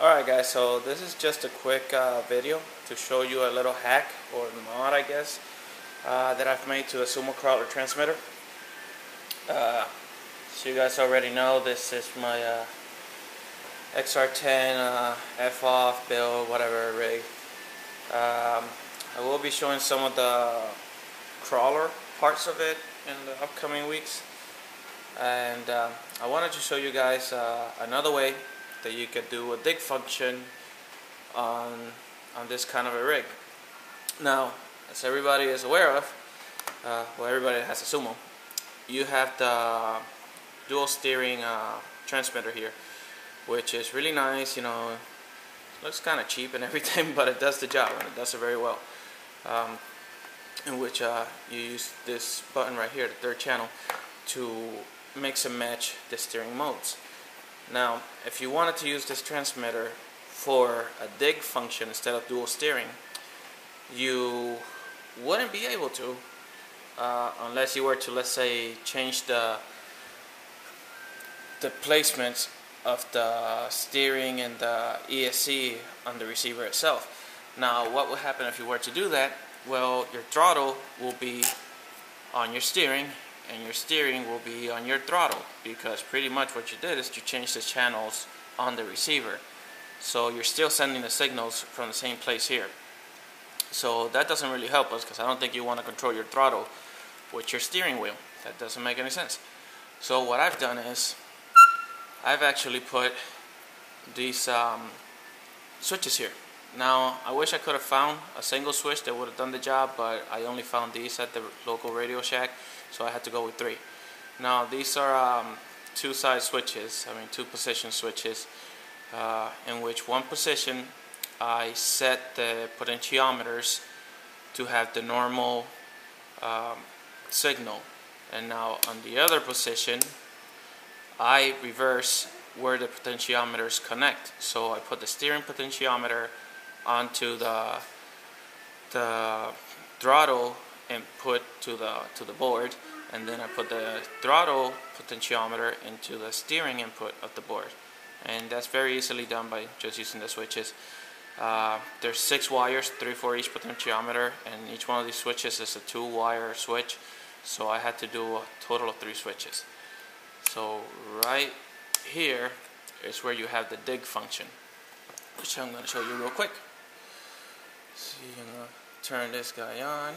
Alright guys, so this is just a quick video to show you a little hack or mod, I guess, that I've made to the Sumo crawler transmitter. So you guys already know this is my XR10 F-off build, whatever rig. I will be showing some of the crawler parts of it in the upcoming weeks, and I wanted to show you guys another way that you could do a dig function on this kind of a rig. Now, as everybody is aware of, well, everybody that has a Sumo, you have the dual steering transmitter here, which is really nice. You know, looks kind of cheap and everything, but it does the job and it does it very well. In which you use this button right here, the third channel, to mix and match the steering modes. Now, if you wanted to use this transmitter for a dig function instead of dual steering, you wouldn't be able to unless you were to, let's say, change the placements of the steering and the ESC on the receiver itself. Now, what would happen if you were to do that? Well, your throttle will be on your steering, and your steering will be on your throttle, because pretty much what you did is you changed the channels on the receiver. So you're still sending the signals from the same place here. So that doesn't really help us, because I don't think you want to control your throttle with your steering wheel. That doesn't make any sense. So what I've done is I've actually put these switches here. Now, I wish I could have found a single switch that would have done the job, but I only found these at the local Radio Shack, so I had to go with 3. Now, these are two side switches, two position switches, in which one position I set the potentiometers to have the normal signal, and now on the other position I reverse where the potentiometers connect. So I put the steering potentiometer onto the throttle input to the board, and then I put the throttle potentiometer into the steering input of the board. And that's very easily done by just using the switches. There's 6 wires, 3 for each potentiometer, and each one of these switches is a 2-wire switch, so I had to do a total of 3 switches. So right here is where you have the dig function, which I'm going to show you real quick. So I'm going to turn this guy on,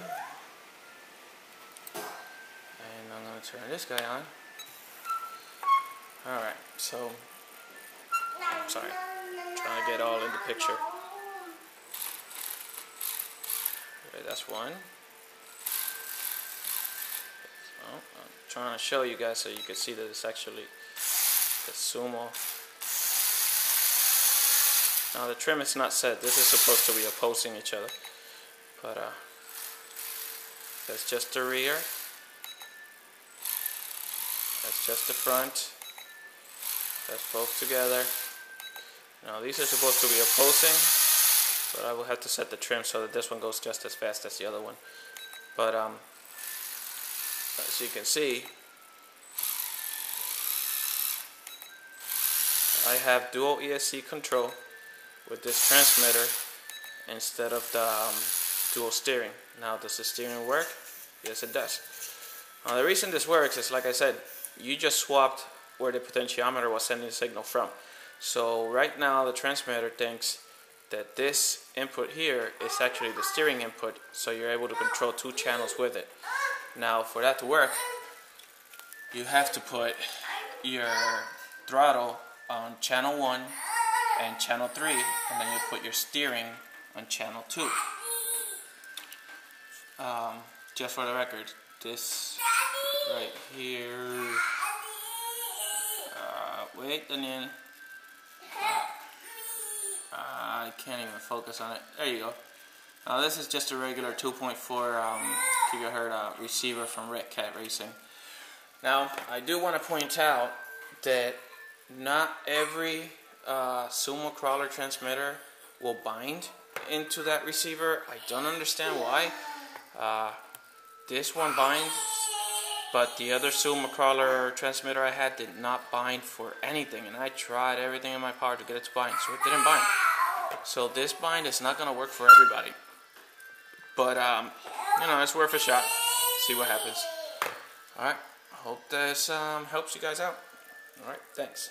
and I'm going to turn this guy on. Alright, so I'm sorry, I'm trying to get all in the picture. Okay, that's one. So I'm trying to show you guys so you can see that it's actually the Sumo. Now the trim is not set. This is supposed to be opposing each other, but that's just the rear. That's just the front. That's both together. Now these are supposed to be opposing, but I will have to set the trim so that this one goes just as fast as the other one. But as you can see, I have dual ESC control with this transmitter instead of the dual steering. Now, does the steering work? Yes, it does. Now, the reason this works is, like I said, you just swapped where the potentiometer was sending the signal from. So right now the transmitter thinks that this input here is actually the steering input, so you're able to control 2 channels with it. Now, for that to work, you have to put your throttle on channel 1 and channel 3, and then you put your steering on channel 2. Just for the record, this right here, wait, Daniel, I can't even focus on it. There you go. Now this is just a regular 2.4 gigahertz receiver from Red Cat Racing. Now, I do want to point out that not every Sumo crawler transmitter will bind into that receiver. I don't understand why. This one binds, But the other Sumo crawler transmitter I had did not bind for anything, and I tried everything in my power to get it to bind, so it didn't bind. So this bind is not gonna work for everybody. But you know, it's worth a shot. See what happens. Alright, I hope this helps you guys out. Alright, thanks.